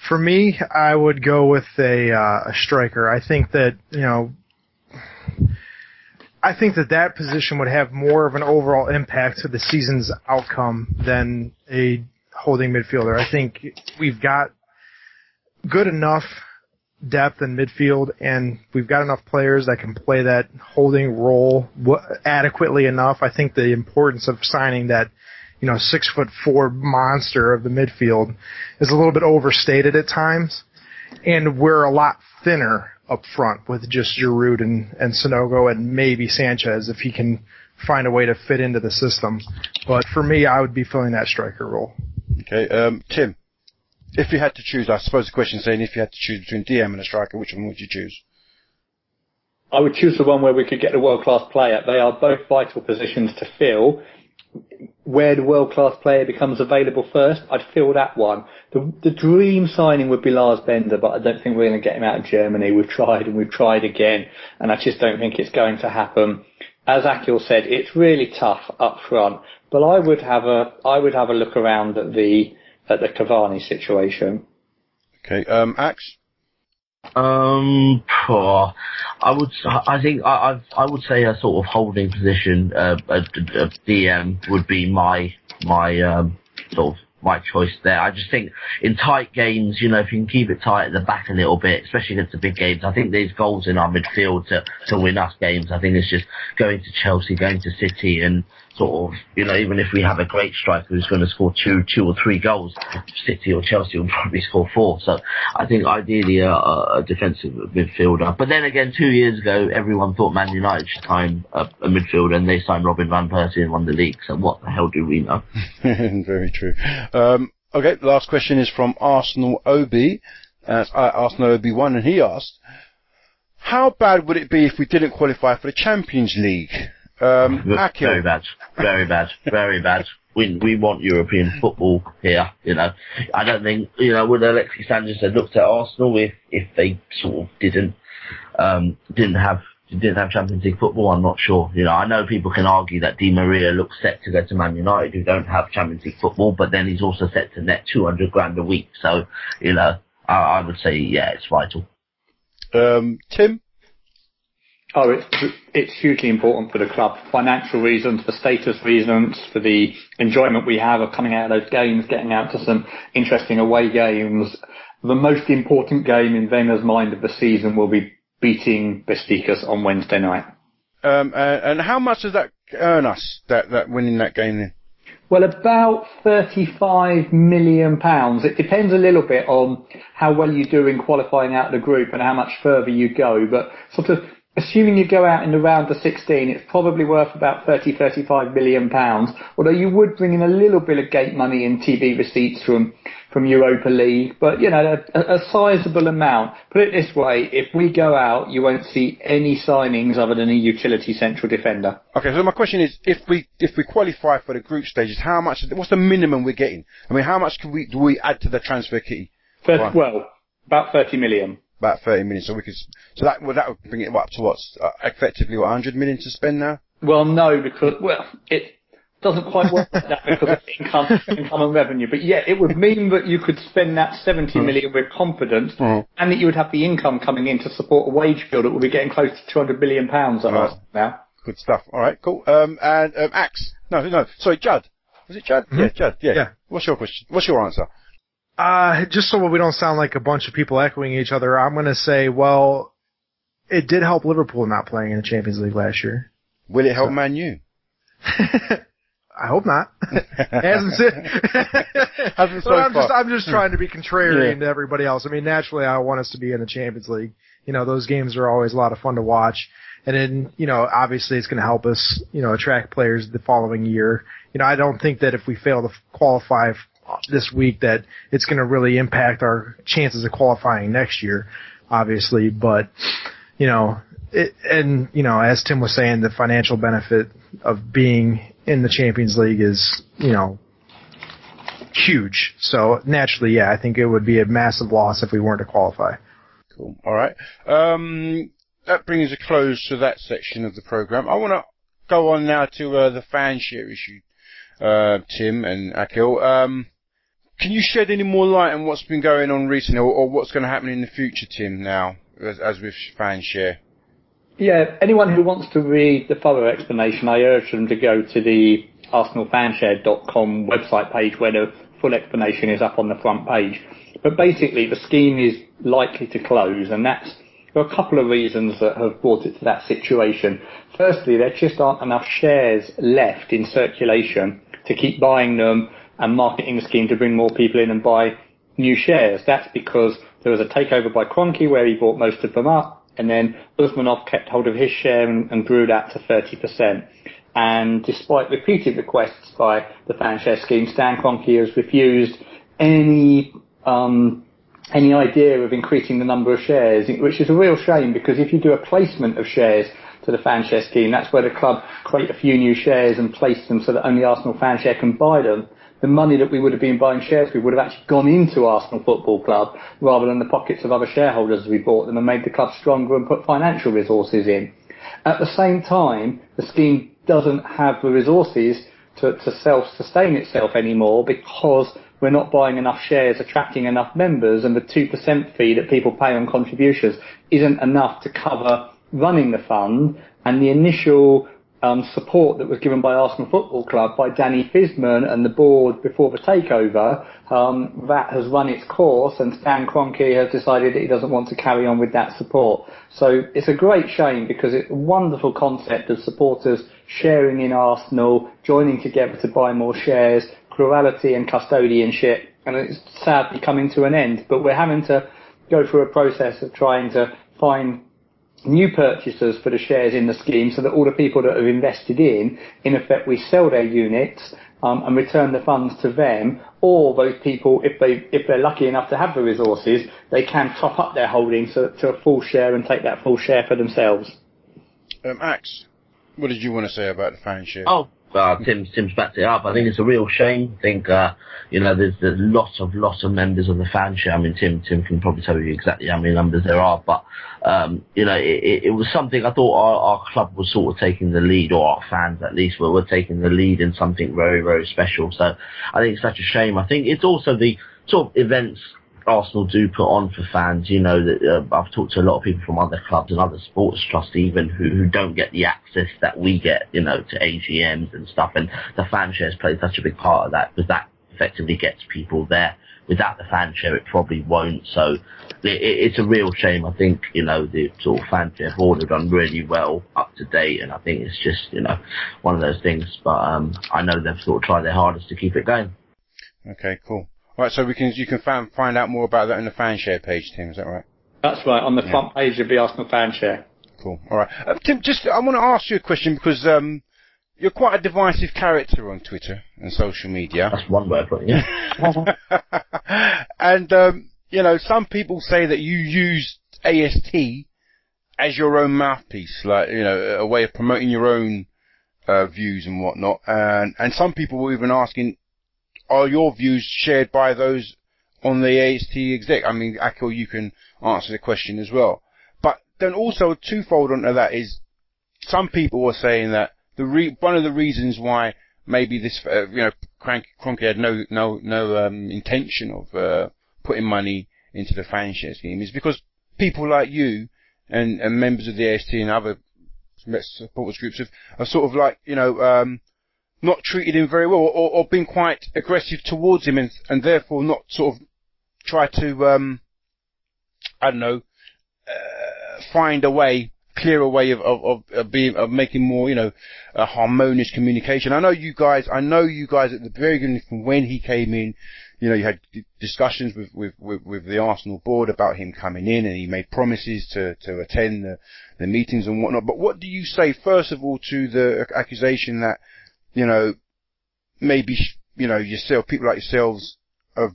For me, I would go with a striker. I think that, that position would have more of an overall impact to the season's outcome than a holding midfielder. I think we've got good enough depth in midfield, and we've got enough players that can play that holding role adequately enough. I think the importance of signing that, 6'4" monster of the midfield is a little bit overstated at times, and we're a lot thinner up front with just Giroud and Sanogo and maybe Sanchez if he can find a way to fit into the system. But for me, I would be filling that striker role. Okay, Tim. If you had to choose, I suppose the question is saying if you had to choose between DM and a striker, which one would you choose? I would choose the one where we could get a world-class player. They are both vital positions to fill. Where the world-class player becomes available first, I'd fill that one. The dream signing would be Lars Bender, but I don't think we're going to get him out of Germany. We've tried and we've tried again, and I just don't think it's going to happen. As Akil said, it's really tough up front, but I would have a look around at the Cavani situation. Okay, Axe? I would say a sort of holding position, a DM would be my sort of my choice there. I just think in tight games, if you can keep it tight at the back a little bit, especially against the big games, I think there's goals in our midfield to win us games. I think it's just going to Chelsea, going to City, and sort of, even if we have a great striker who's going to score two or three goals, City or Chelsea will probably score 4. So I think ideally a defensive midfielder. But then again, 2 years ago, everyone thought Man United should sign a midfielder, and they signed Robin van Persie and won the league. So what the hell do we know? Very true. Okay, the last question is from Arsenal OB. Arsenal OB1, and he asked, how bad would it be if we didn't qualify for the Champions League? Akil. Very bad. Very bad. Very bad. We want European football here, I don't think, would Alexis Sanchez have looked at Arsenal if they sort of didn't have Champions League football? I'm not sure. I know people can argue that Di Maria looks set to go to Man United, who don't have Champions League football, but then he's also set to net 200 grand a week. So, I would say, yeah, it's vital. Tim? Oh, it's hugely important for the club. Financial reasons, for status reasons, for the enjoyment we have of coming out of those games, getting out to some interesting away games. The most important game in Wenger's mind of the season will be beating Besiktas on Wednesday night. And how much does that earn us, that winning that game then? Well, about £35 million. It depends a little bit on how well you do in qualifying out of the group and how much further you go. But sort of assuming you go out in the round of 16, it's probably worth about £35 million. Although you would bring in a little bit of gate money and TV receipts from Europa League. But, you know, a sizable amount. Put it this way, if we go out, you won't see any signings other than a utility central defender. Okay, so my question is, if we qualify for the group stages, what's the minimum we're getting? I mean, how much do we add to the transfer kitty? Well, about 30 million. About 30 million, so that would bring it up to effectively 100 million to spend now? Well, no, because, it doesn't quite work like that because of income and revenue. But yeah, it would mean that you could spend that 70 million with confidence, and that you would have the income coming in to support a wage bill that will be getting close to £200 billion now. Good stuff. All right, cool. Axe. No, sorry, Judd. Was it Judd? Mm-hmm. Yeah, Judd. Yeah. What's your question? What's your answer? Just so we don't sound like a bunch of people echoing each other, I'm going to say, well, it did help Liverpool not playing in the Champions League last year. Will it help Man U? I hope not. Hasn't so far. I'm just trying to be contrarian to everybody else. I mean, naturally, I want us to be in the Champions League. You know, those games are always a lot of fun to watch. And then, you know, obviously it's going to help us, you know, attract players the following year. You know, I don't think that if we fail to qualify this week that it's going to really impact our chances of qualifying next year, obviously. But, you know, as Tim was saying, the financial benefit of being in the Champions League is, you know, huge. So naturally, yeah, I think it would be a massive loss if we weren't to qualify. Cool. All right. That brings a close to that section of the program. I want to go on now to the fan share issue, Tim and Akil. Can you shed any more light on what's been going on recently, or what's going to happen in the future, Tim, now, as with fan share? Yeah, anyone who wants to read the thorough explanation, I urge them to go to the ArsenalFanshare.com website page where the full explanation is up on the front page. But basically, the scheme is likely to close, and there are a couple of reasons that have brought it to that situation. Firstly, there just aren't enough shares left in circulation to keep buying them and marketing the scheme to bring more people in and buy new shares. That's because there was a takeover by Kroenke where he bought most of them up, and then Usmanov kept hold of his share and grew that to 30%. And despite repeated requests by the fan share scheme, Stan Kroenke has refused any idea of increasing the number of shares, which is a real shame, because if you do a placement of shares to the fan share scheme, that's where the club create a few new shares and place them so that only Arsenal fan share can buy them. The money that we would have been buying shares with would have actually gone into Arsenal Football Club rather than the pockets of other shareholders as we bought them and made the club stronger and put financial resources in. At the same time, the scheme doesn't have the resources to self-sustain itself anymore because we're not buying enough shares, attracting enough members, and the 2% fee that people pay on contributions isn't enough to cover running the fund. And the initial support that was given by Arsenal Football Club by Danny Fisman and the board before the takeover, that has run its course, and Stan Kroenke has decided that he doesn't want to carry on with that support. So it's a great shame because it's a wonderful concept of supporters sharing in Arsenal, joining together to buy more shares, plurality and custodianship, and it's sadly coming to an end. But we're having to go through a process of trying to find new purchasers for the shares in the scheme so that all the people that have invested in effect, we sell their units and return the funds to them, or those people, if they're lucky enough to have the resources, they can top up their holdings to a full share and take that full share for themselves. Axe, what did you want to say about the fan share? Tim's backed it up. I think it's a real shame. I think, there's lots of members of the fan share. I mean, Tim can probably tell you exactly how many numbers there are, but, it was something I thought our club was sort of taking the lead, or our fans at least were taking the lead in something very, very special. So I think it's such a shame. I think it's also the sort of events Arsenal do put on for fans, you know, that I've talked to a lot of people from other clubs and other sports trusts even who don't get the access that we get, you know, to AGMs and stuff, and the fan shares play such a big part of that because that effectively gets people there. Without the fan share, it probably won't. So it's a real shame. I think, you know, the sort of fan share board have done really well up to date, and I think it's just, you know, one of those things. But I know they've sort of tried their hardest to keep it going. Okay, cool. All right, so you can find out more about that in the fan share page, Tim. Is that right? That's right, on the front page of the Arsenal fan share. Cool. All right, Tim. I want to ask you a question because you're quite a divisive character on Twitter and social media. That's one word for it, yeah. And, you know, some people say that you use AST as your own mouthpiece, like, you know, a way of promoting your own views and whatnot. And some people were even asking, are your views shared by those on the AST exec? I mean, Akil, you can answer the question as well. But then also twofold onto that is some people were saying that one of the reasons why maybe this, you know, Kroenke had no intention of putting money into the fan share scheme is because people like you and members of the AST and other supporters groups have sort of like, you know, not treated him very well or been quite aggressive towards him and therefore not sort of try to, I don't know, find a way, clearer way of making more, you know, a harmonious communication. I know you guys at the very beginning, from when he came in, you know, you had discussions with the Arsenal board about him coming in, and he made promises to attend the meetings and whatnot. But what do you say, first of all, to the accusation that, you know, maybe, you know, people like yourselves have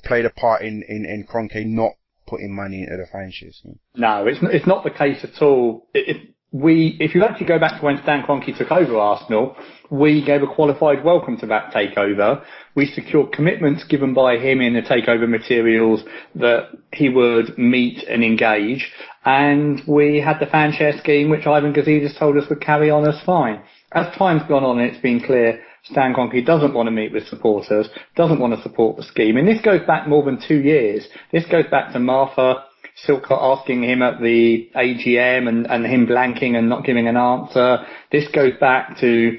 played a part in Kroenke not putting money into the fan shares? No, it's not the case at all. If you actually go back to when Stan Kroenke took over Arsenal, we gave a qualified welcome to that takeover. We secured commitments given by him in the takeover materials that he would meet and engage, and we had the fan share scheme, which Ivan Gazidis told us would carry on as fine. As time's gone on, and it's been clear Stan Kroenke doesn't want to meet with supporters, doesn't want to support the scheme. And this goes back more than 2 years. This goes back to Martha Silcott asking him at the AGM and him blanking and not giving an answer. This goes back to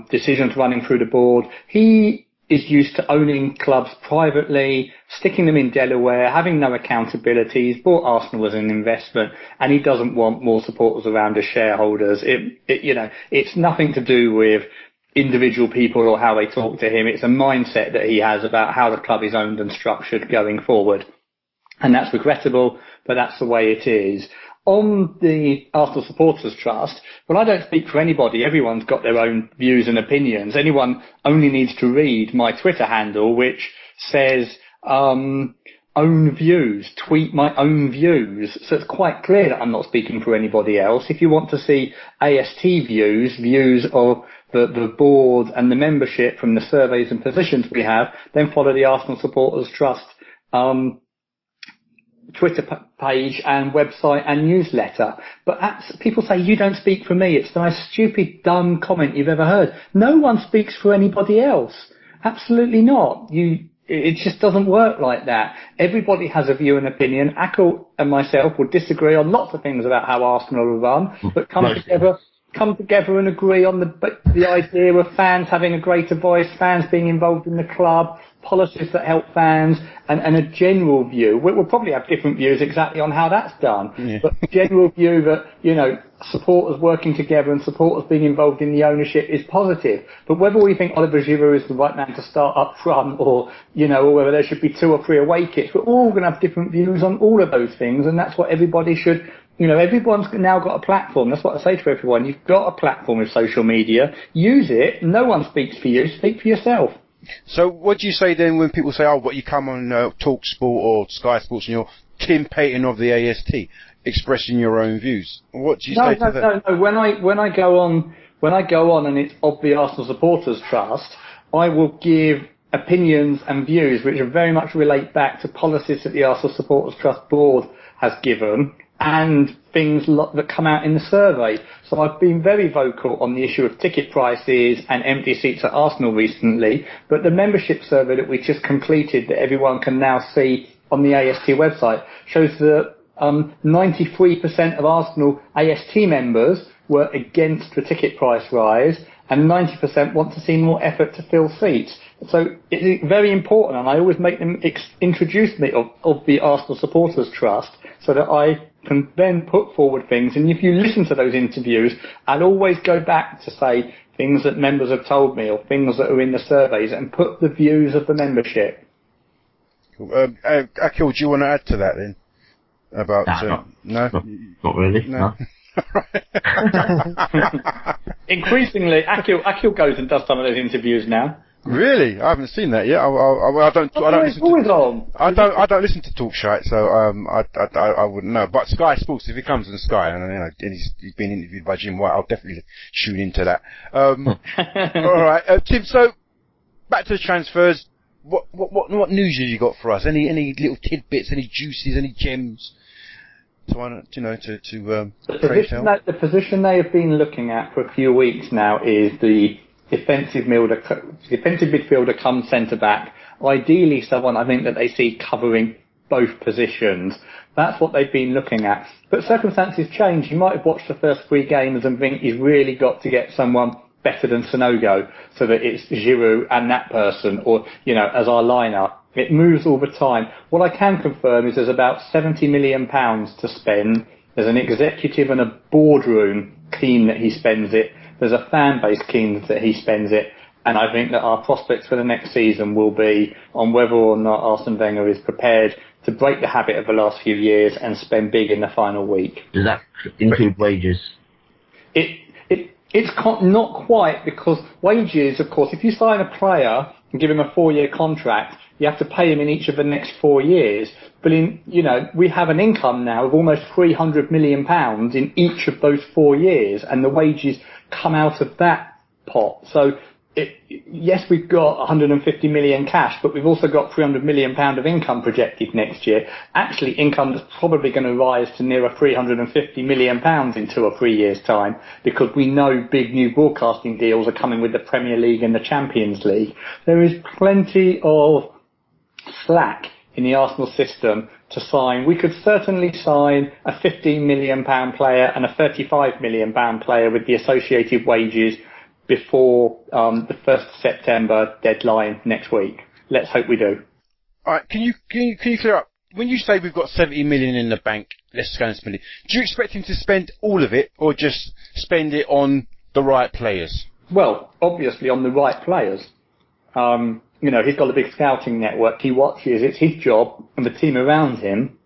decisions running through the board. He is used to owning clubs privately, sticking them in Delaware, having no accountability. He's bought Arsenal as an investment, and he doesn't want more supporters around as shareholders. You know, it's nothing to do with individual people or how they talk to him. It's a mindset that he has about how the club is owned and structured going forward. And that's regrettable, but that's the way it is. On the Arsenal Supporters Trust, well, I don't speak for anybody. Everyone's got their own views and opinions. Anyone only needs to read my Twitter handle, which says, own views, tweet my own views. So it's quite clear that I'm not speaking for anybody else. If you want to see AST views of the board and the membership from the surveys and positions we have, then follow the Arsenal Supporters Trust Twitter page and website and newsletter. But people say, you don't speak for me. It's the most stupid, dumb comment you've ever heard. No one speaks for anybody else. Absolutely not. It just doesn't work like that. Everybody has a view and opinion. Akil and myself will disagree on lots of things about how Arsenal are run, but come together and agree on the idea of fans having a greater voice, fans being involved in the club, policies that help fans, and a general view. We'll probably have different views exactly on how that's done, but the general view that, you know, supporters working together and supporters being involved in the ownership is positive. But whether we think Olivier Giroud is the right man to start up front, or, you know, or whether there should be 2 or 3 away kits, we're all going to have different views on all of those things, and that's what everybody should. You know, everyone's now got a platform. That's what I say to everyone. You've got a platform with social media. Use it. No one speaks for you. Speak for yourself. So what do you say then when people say, what you come on Talk Sport or Sky Sports and you're Tim Payton of the AST expressing your own views? What do you say to that? No. When I go on and it's of the Arsenal Supporters Trust, I will give opinions and views which very much relate back to policies that the Arsenal Supporters Trust board has given, and things that come out in the survey. So I've been very vocal on the issue of ticket prices and empty seats at Arsenal recently, but the membership survey that we just completed, that everyone can now see on the AST website shows that 93% of Arsenal AST members were against the ticket price rise, and 90% want to see more effort to fill seats. So it's very important, and I always make them introduce me of the Arsenal Supporters Trust, so that I can then put forward things. And if you listen to those interviews, I'll always go back to say things that members have told me or things that are in the surveys and put the views of the membership. Akil, do you want to add to that then? About not really. No. Increasingly, Akil goes and does some of those interviews now. Really? I haven't seen that yet. I don't listen to Talk Shite, so I wouldn't know. But Sky Sports, if he comes on Sky and he's been interviewed by Jim White, I'll definitely tune into that. All right, Tim. So back to the transfers. What news have you got for us? Any little tidbits? Any juices? Any gems? The position they have been looking at for a few weeks now is the defensive midfielder come centre back. Ideally, someone I think that they see covering both positions. That's what they've been looking at. But circumstances change. You might have watched the first 3 games and think he's really got to get someone better than Sonogo, so that it's Giroud and that person, or as our lineup. It moves all the time. What I can confirm is there's about £70 million to spend. There's an executive and a boardroom keen that he spends it. There's a fan base keen that he spends it. And I think that our prospects for the next season will be on whether or not Arsene Wenger is prepared to break the habit of the last few years and spend big in the final week. Does that include wages? It's not quite, because wages, of course, if you sign a player and give him a 4-year contract, you have to pay him in each of the next 4 years. But we have an income now of almost £300 million in each of those 4 years, and the wages come out of that pot. So yes, we've got 150 million cash, but we've also got £300 million of income projected next year. Actually, income is probably going to rise to nearer £350 million in 2 or 3 years' time, because we know big new broadcasting deals are coming with the Premier League and the Champions League. There is plenty of slack in the Arsenal system to sign. We could certainly sign a £15 million player and a £35 million player with the associated wages before the 1st of September deadline next week. Let's hope we do. All right, can you clear up? When you say we've got 70 million in the bank, let's go and spend it. Do you expect him to spend all of it, or just spend it on the right players? Well, obviously on the right players. He's got a big scouting network. He watches. It's his job and the team around him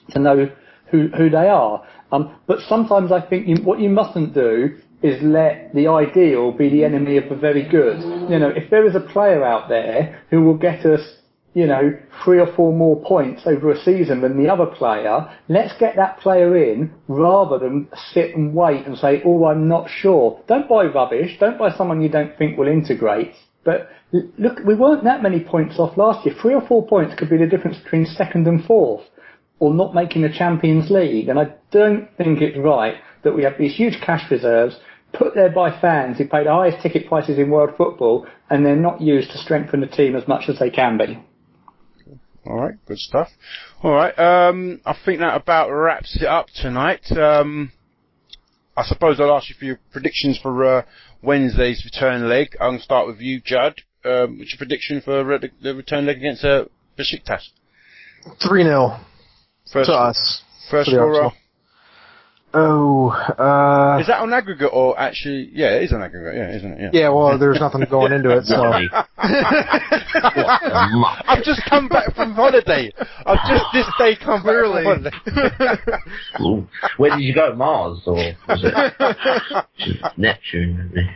to know who they are. But sometimes I think what you mustn't do is let the ideal be the enemy of the very good. If there is a player out there who will get us, 3 or 4 more points over a season than the other player, let's get that player in rather than sit and wait and say, I'm not sure. Don't buy rubbish. Don't buy someone you don't think will integrate. But look, we weren't that many points off last year. 3 or 4 points could be the difference between 2nd and 4th, or not making the Champions League. And I don't think it's right that we have these huge cash reserves put there by fans who pay the highest ticket prices in world football, and they're not used to strengthen the team as much as they can be. All right, good stuff. All right, I think that about wraps it up tonight. I suppose I'll ask you for your predictions for Wednesday's return leg. I'm going to start with you, Judd. What's your prediction for the return leg against Besiktas? 3-0 to us. First scorer. Is that on aggregate or actually? Yeah, it is on aggregate. Yeah, isn't it? Yeah. Well, there's nothing going into it, so. I've just come back from holiday. I've just this day come back from holiday. Where did you go? Mars or was it Neptune?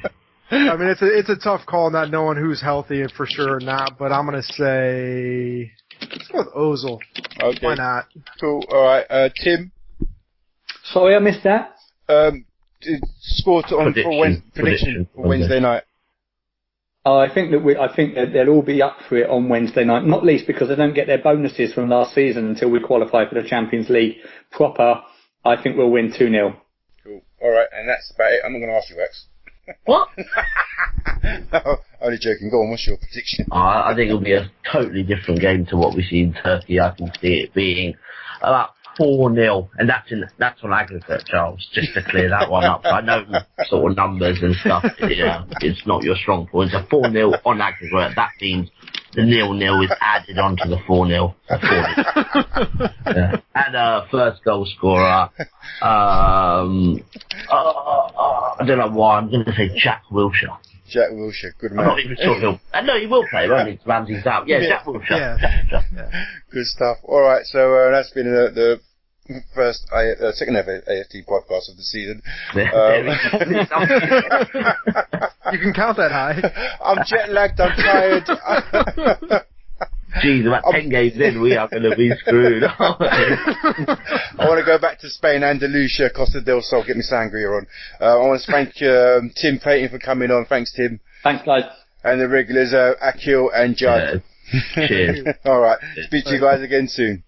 I mean, it's a tough call not knowing who's healthy for sure or not, but I'm gonna say let's go with Ozil. Okay. Why not? Cool. All right, Tim. Sorry, I missed that. Score prediction for Wednesday night. I think that they'll all be up for it on Wednesday night, not least because they don't get their bonuses from last season until we qualify for the Champions League proper. I think we'll win 2-0. Cool. All right, and that's about it. I'm not going to ask you, X. What? Only joking. Go on, what's your prediction? I think it'll be a totally different game to what we see in Turkey. I can see it being about 4-0, and that's on aggregate, Charles, just to clear that one up. I know sort of numbers and stuff, it's not your strong point. It's a 4-0 on aggregate. That means the 0-0 is added onto the 4-0. Yeah. And first goal scorer, I don't know why, I'm going to say Jack Wilshere. Jack Wilshere, good man. I'm not even sure he'll... No, he will play, won't he? Ramsey's out. Yeah, Jack Wilshere. Yeah. Good stuff. All right, so that's been the first, second ever AFTV podcast of the season. You can count that high. I'm jet lagged, I'm tired. Jeez, about 10 games in, we are going to be screwed. I want to go back to Spain, Andalusia, Costa del Sol, get me sangria on. I want to thank Tim Clayton for coming on. Thanks, Tim. Thanks, guys. And the regulars, Akil and Judd. Cheers. All right. Speak to you guys again soon.